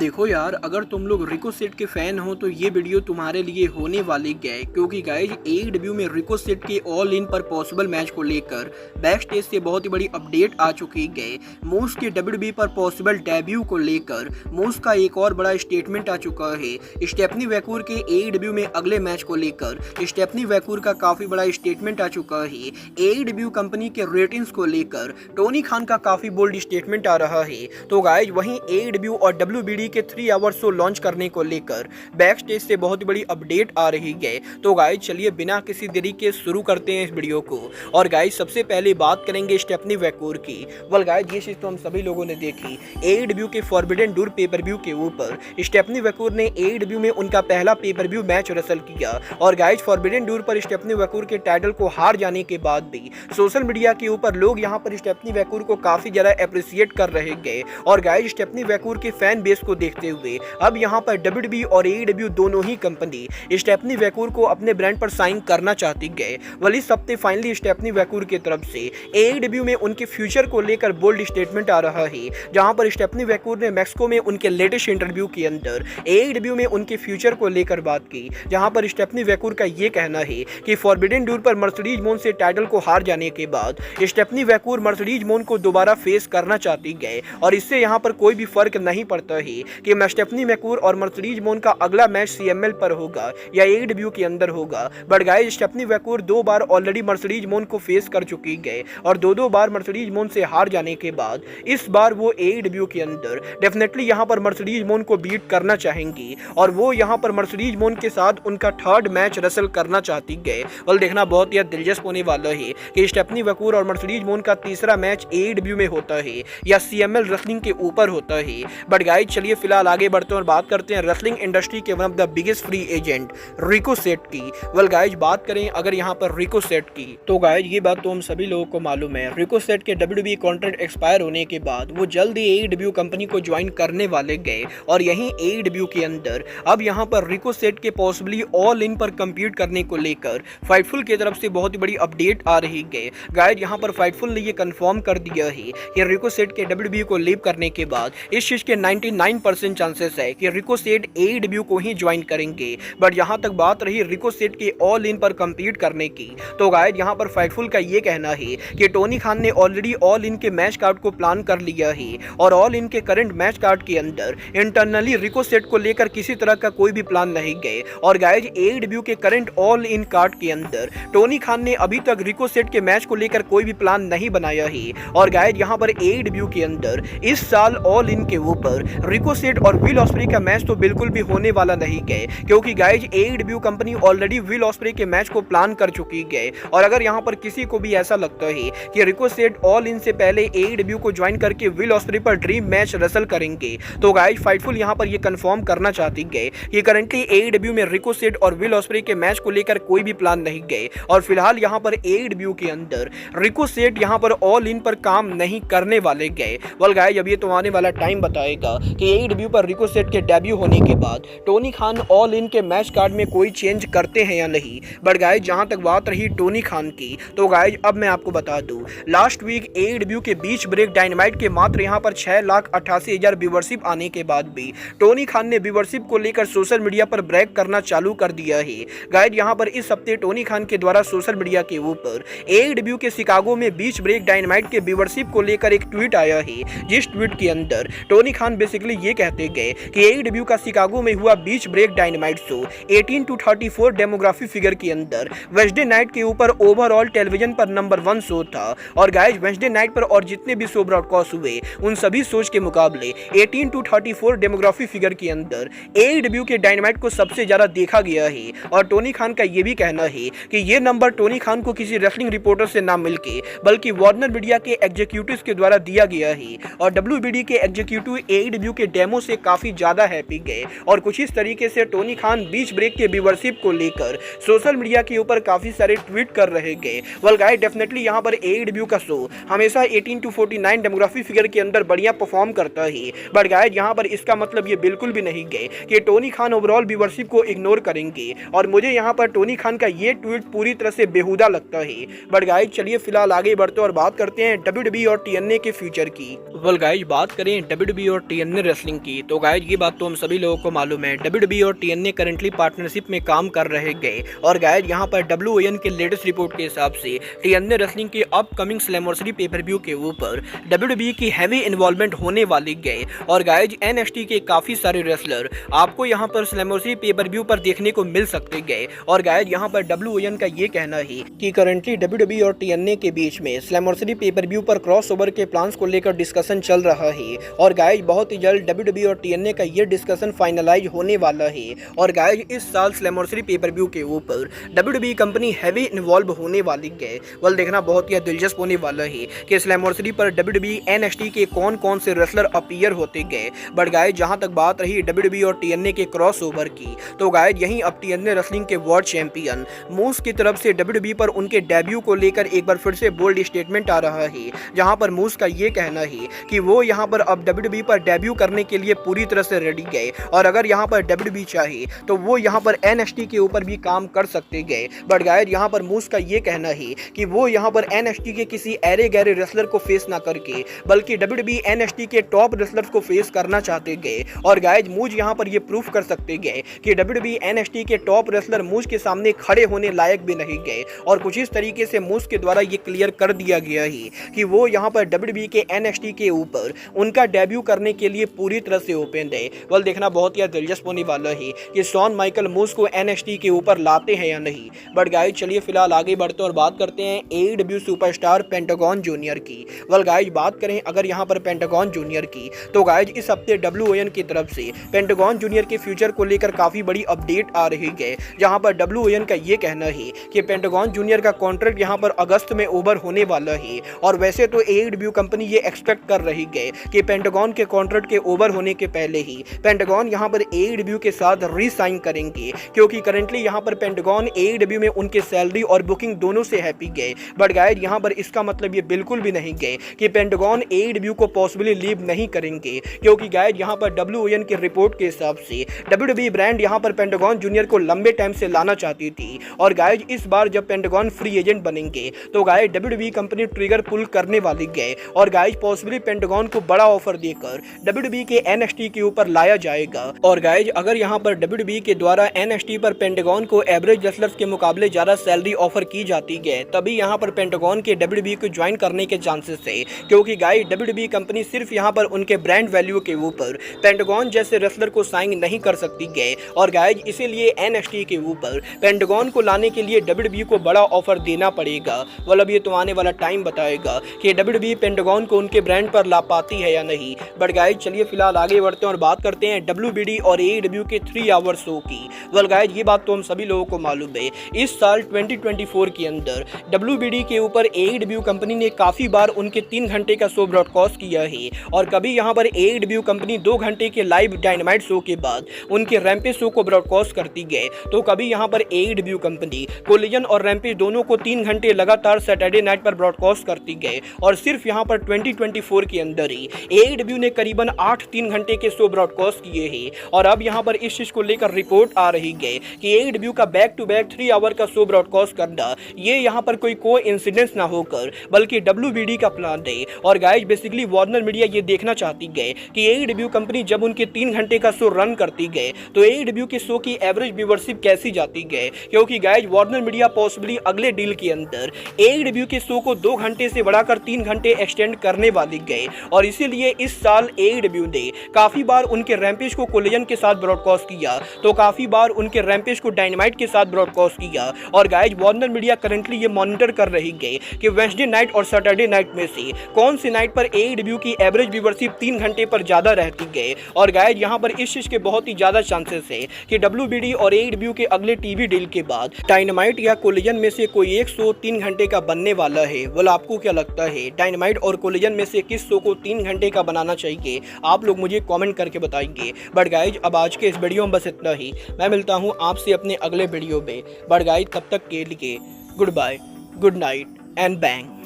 देखो यार, अगर तुम लोग रिको सेट के फैन हो तो ये वीडियो तुम्हारे लिए होने वाली है, क्योंकि गाइज एईडब्ल्यू में रिको सेट के ऑल इन पर पॉसिबल मैच को लेकर बैक स्टेज से बहुत ही बड़ी अपडेट आ चुकी है। मूस के डब्ल्यूडब्ल्यूई पर पॉसिबल डेब्यू को लेकर मूस का एक और बड़ा स्टेटमेंट आ चुका है। स्टेफनी वैकूर के एईडब्ल्यू में अगले मैच को लेकर स्टेफनी वैकूर का काफी बड़ा स्टेटमेंट आ चुका है। एईडब्ल्यू कंपनी के रेटिंग्स को लेकर टोनी खान का काफी बोल्ड स्टेटमेंट आ रहा है। तो गाइज वहीं एईडब्ल्यू और डब्ल्यूबीडी के 3 आवर्स शो लॉन्च करने को लेकर बैक स्टेज से बहुत बड़ी अपडेट आ रही है। तो गाइज चलिए बिना किसी देरी के शुरू करते हैं इस वीडियो को। और गाइज सबसे पहले बात करेंगे स्टेफनी वैकूर की। वेल गाइज ये चीज तो हम सभी लोगों ने देखी, एईडब्ल्यू के फॉरबिडन डोर पेपर व्यू के ऊपर स्टेफनी वैकूर ने एईडब्ल्यू में उनका पहला पेपर व्यू मैच रसल किया। और गाइज फॉरबिडन डोर पर स्टेफनी वैकूर के टाइटल को हार जाने के बाद भी सोशल मीडिया के ऊपर लोग यहाँ पर स्टेफनी वैकूर को काफी ज्यादा अप्रिशिएट कर रहे हैं। और गाइज स्टेफनी वैकूर के फैन बेस को देखते हुए अब यहां पर डब्ल्यूडब्ल्यूई और एईडब्ल्यू दोनों ही कंपनी स्टेफनी वैकूर को अपने ब्रांड पर साइन करना चाहती है। वल इस हफ्ते फाइनली स्टेफनी वैकूर की तरफ से एईडब्ल्यू में उनके फ्यूचर को लेकर बोल्ड स्टेटमेंट आ रहा है, जहां पर स्टेफनी वैकूर ने मैक्सिको में उनके लेटेस्ट इंटरव्यू के अंदर एईडब्ल्यू में उनके फ्यूचर को लेकर बात की, जहां पर स्टेफनी वैकूर का यह कहना है कि फॉरबिडन डोर पर मर्सिडीज मोन से टाइटल को हार जाने के बाद स्टेफनी वैकूर मर्सिडीज मोन को दोबारा फेस करना चाहती है। और इससे यहां पर कोई भी फर्क नहीं पड़ता है कि स्टेफनी वैकूर और मर्सिडीज मोन का अगला मैच सीएमएल पर होगा या एईडब्ल्यू के अंदर होगा। बट गाइस स्टेफनी वैकूर 2 बार ऑलरेडी मर्सिडीज मोन को फेस कर चुकी है और 2 बार मर्सिडीज मोन से हार जाने के बाद इस बार वो एईडब्ल्यू के अंदर डेफिनेटली यहां पर मर्सिडीज मोन को बीट करना चाहेंगी और वो यहां पर मर्सिडीज मोन के साथ उनका 3rd मैच रसल करना चाहती है। और देखना बहुत ही दिलचस्प होने वाला है कि स्टेफनी वैकूर और मर्सिडीज मोन का तीसरा मैच एईडब्ल्यू में होता है या सीएमएल रेसलिंग के ऊपर होता है। बट गाइस चलिए फिलहाल आगे बढ़ते हैं और बात करते हैं रेसलिंग इंडस्ट्री के one of the biggest free agent Ricochet की। वेल गाइज बात करें अगर यहाँ पर रिको सेट की, तो गाइज ये बात तो हम सभी लोगों को मालूम है, रिको सेट के डब्ल्यूडब्ल्यूई कॉन्ट्रैक्ट एक्सपायर होने के बाद वो जल्द ही एईडब्ल्यू कंपनी को ज्वाइन करने वाले गए। और यहीं एईडब्ल्यू के अंदर अब यहाँ पर रिको सेट के पॉसिबली ऑल इन पर कम्पीट करने को लेकर फाइटफुल की तरफ से बहुत ही बड़ी अपडेट आ रही है। गाइज यहाँ पर फाइटफुल ने ये कंफर्म कर दिया है कि रिको सेट के डब्ल्यूडब्ल्यूई को लीव करने के बाद इस चीज के 99% चांसेस है कि रिको सेट एईडब्ल्यू को ही ज्वाइन करेंगे। बट यहां तक बात रही रिको सेट के ऑल इन पर कम्पीट करने की, तो गाइस यहां पर फाइटफुल का ये कहना है कि टोनी खान ने ऑलरेडी ऑल इन के मैच कार्ड को प्लान कर लिया है और ऑल इन के करंट मैच कार्ड के अंदर इंटरनली रिको सेट को लेकर किसी तरह का कोई भी प्लान नहीं गए। और गाइस एईडब्ल्यू के करंट ऑल इन कार्ड के अंदर टोनी खान ने अभी तक रिको सेट के मैच को लेकर कोई भी प्लान नहीं बनाया है। और गाइस यहां पर एईडब्ल्यू के अंदर इस साल ऑल इन के ऊपर रिको सेट और विल ऑस्प्रे का मैच तो बिल्कुल भी होने वाला नहीं है, क्योंकि guys AEW company already will osprey के मैच को प्लान कर चुकी है। और अगर यहां पर किसी को भी ऐसा लगता है कि रिको सेट ऑल इन से पहले एईडब्ल्यू को ज्वाइन करके विल ऑस्प्रे पर ड्रीम मैच रसल करेंगे, तो गाइज फाइटफुल यहां पर ये कंफर्म करना चाहती है कि करंटली एईडब्ल्यू में रिको सेट और विल ऑस्प्रे के मैच को लेकर कोई भी प्लान नहीं गए। और फिलहाल यहां पर एईडब्ल्यू के अंदर रिको सेट यहां पर ऑल इन पर काम नहीं करने वाले गए। वेल गाइज अब ये तो आने वाला टाइम बताएगा कि एईडब्ल्यू पर रिको सेट के डेब्यू होने के बाद टोनी खान ऑल इन के मैच कार्ड में कोई चेंज करते हैं या नहीं। बट गाइज जहां तक बात रही टोनी खान की, तो गाइज अब मैं आपको बता दूं, लास्ट वीक एईडब्ल्यू के बीच ब्रेक डायनामाइट के मात्र यहां पर 6,88,000 व्यूवरशिप आने के बाद भी टोनी खान ने व्यूवरशिप को लेकर सोशल मीडिया पर ब्रेक करना चालू कर दिया है। गाइज यहां पर इस हफ्ते टोनी खान के द्वारा सोशल मीडिया के ऊपर एईडब्ल्यू के शिकागो में बीच ब्रेक डायनामाइट के व्यूवरशिप को लेकर एक ट्वीट आया है, जिस ट्वीट के अंदर टोनी खान बेसिकली ये कहते गए कि एईडब्ल्यू का शिकागो में हुआ beach break dynamite show 18 to 34 demography figure के अंदर वेडनेसडे नाइट के ऊपर ओवरऑल टेलीविजन पर नंबर 1 शो था। और गाइज वेडनेसडे नाइट पर और जितने भी शो ब्रॉडकास्ट हुए उन सभी शोज के मुकाबले 18 to 34 डेमोग्राफी फिगर के अंदर एईडब्ल्यू के डायनामाइट को सबसे ज्यादा देखा गया है। और टोनी खान का ये भी कहना है कि ये नंबर टोनी खान को किसी रेसलिंग रिपोर्टर से ना मिलके बल्कि वार्नर मीडिया के एग्जीक्यूटिव्स के द्वारा दिया गया है। और डब्ल्यूबीडी के एग्जीक्यूटिव एईडब्ल्यू के डेमो से काफी ज्यादा हैप्पी गए और कुछ इस तरीके से टोनी खान बीच ब्रेक के व्यूवरशिप को लेकर सोशल मीडिया के ऊपर काफी सारे ट्वीट कर रहे गए। वेल गाइस डेफिनेटली यहां पर एईडब्ल्यू का शो हमेशा 18 to 49 डेमोग्राफी फिगर के अंदर बढ़िया परफॉर्म करता है। बट गाइस यहां पर इसका मतलब ये बिल्कुल भी नहीं गए कि टोनी खान ओवरऑल व्यूवरशिप को इग्नोर करेंगे। और मुझे यहां पर टोनी खान का ये ट्वीट पूरी तरह से बेहुदा लगता है। बट गाइस चलिए फिलहाल आगे बढ़ते और बात करते हैं डब्ल्यूडब्ल्यूई और टीएनए के फ्यूचर की। वेल गाइस बात करें डब्ल्यूडब्ल्यूई और टीएनए रेसलिंग रेसलिंग की। तो गाइज ये बात तो हम सभी लोगों को मालूम है, WWE और TNA करंटली पार्टनरशिप में काम कर रहे गए। और गाइज यहाँ पर WON के लेटेस्ट रिपोर्ट के हिसाब से TNA रेसलिंग के अपकमिंग स्लैमवर्सरी पेपर व्यू के ऊपर WWE की हैवी इन्वॉल्वमेंट होने वाली गए। और गाइज NXT के काफी सारे रेसलर आपको यहाँ पर स्लैमवर्सरी पेपर व्यू पर देखने को मिल सकते गए। और गाइज यहाँ पर WON का ये कहना है कि करंटली WWE और TNA के बीच में स्लैमवर्सरी पेपर व्यू पर क्रॉसओवर के प्लान्स को लेकर डिस्कशन चल रहा है। और गाइज बहुत ही जल्द WWE और TNA का ये डिस्कशन फाइनलाइज होने वाला है। और गाइज इस साल स्लैमवर्सरी पेपर व्यू के ऊपर WWE कंपनी हैवी इन्वॉल्व होने वाली है। वल देखना बहुत ही दिलचस्प होने वाला है कि स्लैमवर्सरी पर WWE NXT के कौन कौन से रेसलर अपीयर होते गए। बट गाइज जहां तक बात रही WWE और TNA के क्रॉसओवर की, तो गाइज यहीं अब TNA रेसलिंग के वर्ल्ड चैंपियन मूस की तरफ से WWE पर उनके डेब्यू को लेकर एक बार फिर से बोल्ड स्टेटमेंट आ रहा है, जहां पर मूस का ये कहना है कि वो यहां पर अब WWE पर डेब्यू करने के लिए पूरी तरह से रेडी गए। और अगर यहां पर WWE चाहे तो वो यहां पर NXT के ऊपर भी काम कर सकते गए। बट गाइज यहां पर मूस का ये कहना है कि वो यहां पर NXT के किसी ऐरे गहरे रेसलर को फेस ना करके बल्कि WWE NXT के टॉप रेसलर्स को फेस करना चाहते गए। और गाइज मूज यहां पर ये प्रूफ कर सकते गए कि WWE NXT के टॉप रेसलर मूज के सामने खड़े होने लायक भी नहीं गए। और कुछ इस तरीके से मूज के द्वारा ये क्लियर कर दिया गया है कि वो यहां पर WWE के NXT के ऊपर उनका डेब्यू करने के लिए पूरी तरह से ओपन है। वल देखना बहुत ही दिलचस्प होने वाला है कि शॉन माइकल मूस को NXT के ऊपर लाते हैं या नहीं। बट गाइज चलिए फिलहाल आगे बढ़ते और बात करते हैं AEW सुपरस्टार पेंटागॉन जूनियर की। वल गाइज बात करें अगर यहां पर पेंटागॉन जूनियर की, तो गाइज इस हफ्ते WON की तरफ से पेंटागॉन जूनियर के फ्यूचर को लेकर काफी बड़ी अपडेट आ रही है, जहां पर WON का ये कहना है कि पेंटागॉन जूनियर का कॉन्ट्रैक्ट यहां पर अगस्त में ओवर होने वाला है। और वैसे तो AEW कंपनी ये एक्सपेक्ट कर रही है कि पेंटागॉन के कॉन्ट्रैक्ट के ओवर होने के पहले ही पेंटागॉन यहां पर AEW के साथ री-साइन करेंगे, क्योंकि करंटली यहां पर पेंटागॉन AEW में उनके सैलरी और बुकिंग दोनों से हैप्पी गए। बट गाइज यहां पर इसका मतलब ये बिल्कुल भी नहीं गए कि पेंटागॉन AEW को पॉसिबली लीव नहीं करेंगे, क्योंकि गाइज यहां पर WON की रिपोर्ट के हिसाब से WWE ब्रांड यहां पर पेंटागॉन जूनियर को लंबे टाइम से लाना चाहती थी। और गाइज इस बार जब पेंटागॉन फ्री एजेंट बनेंगे तो गाइज WWE कंपनी ट्रिगर पुल करने वाली गए। और गाइज पॉसिबली पेंटागॉन को बड़ा ऑफर देकर WWE के NXT के ऊपर लाया जाएगा। और गाइज अगर यहां पर WWE के द्वारा NXT पर पेंटागॉन को एवरेज रेसलर्स के मुकाबले ज्यादा सैलरी ऑफर की जाती है, तभी यहां पर पेंटागॉन के WWE को ज्वाइन करने के चांसेस है, क्योंकि गाइज WWE कंपनी सिर्फ यहां पर उनके ब्रांड वैल्यू के ऊपर पेंटागॉन जैसे रेसलर को साइन नहीं कर सकती है। और गाइज इसीलिए NXT के ऊपर पेंटागॉन को लाने के लिए WWE को बड़ा ऑफर देना पड़ेगा। मतलब ये तो आने वाला टाइम बताएगा कि WWE पेंटागॉन को उनके ब्रांड पर ला पाती है या नहीं। बट गाइज चलिए फिलहाल आगे बढ़ते हैं और बात करते हैं WBD और AEW के 3 आवर शो की। वेल गाइज ये बात तो हम सभी लोगों को मालूम है, इस साल 2024 के अंदर WBD के ऊपर AEW कंपनी ने काफी बार उनके 3 घंटे का शो ब्रॉडकास्ट किया है। और कभी यहाँ पर AEW कंपनी 2 घंटे के लाइव डायनामाइट शो के बाद उनके रैम्पेज शो को ब्रॉडकास्ट करती है, तो कभी यहाँ पर AEW कंपनी कोलिजन और रैम्पेज दोनों को 3 घंटे लगातार सैटरडे नाइट पर ब्रॉडकास्ट करती है। और सिर्फ यहाँ पर 2024 के अंदर ही AEW ने करीबन 8 3 घंटे के शो ब्रॉडकास्ट किए हैं। और अब यहाँ पर इस चीज को लेकर रिपोर्ट आ रही है कि AEW का बैक टू बैक 3 आवर का शो ब्रॉडकास्ट करना ये यहाँ पर कोई इंसिडेंस ना होकर बल्कि WBD का प्लान है। और गाइज बेसिकली वार्नर मीडिया ये देखना चाहती है कि AEW कंपनी जब उनके 3 घंटे का शो रन करती है तो AEW के शो की एवरेज व्यूअरशिप कैसी जाती है, क्योंकि गाइज वार्नर मीडिया पॉसिबली अगले डील के अंदर AEW के शो को 2 घंटे से बढ़ाकर 3 घंटे एक्सटेंड करने वाली गए। और इसीलिए इस साल AEW ने काफी बार उनके रैम्पेज को कोलिजन के साथ ब्रॉडकास्ट किया, तो काफी बार उनके रैम्पेज को डायनामाइट के साथ ब्रॉडकास्ट किया। और गाइज वार्नर मीडिया करंटली ये मॉनिटर कर रही है कि वेडनेसडे नाइट और सैटरडे नाइट में से कौन सी नाइट पर AEW की एवरेज व्यूअरशिप 3 घंटे पर ज्यादा रहती है। और गाइज यहाँ पर इस चीज के बहुत ही ज्यादा चांसेस है कि WBD और AEW के अगले टीवी डील के बाद डायनामाइट या कोलिजन में से कोई एक शो 3 घंटे का बनने वाला है। बोल आपको क्या लगता है, डायनामाइट और कोलिजन में से किस शो को 3 घंटे का बनाना चाहिए? आप लोग मुझे कमेंट करके बताएंगे। बट गाइज अब आज के इस वीडियो में बस इतना ही। मैं मिलता हूँ आपसे अपने अगले वीडियो में। बट गाइज तब तक के लिए goodbye, good night and bang.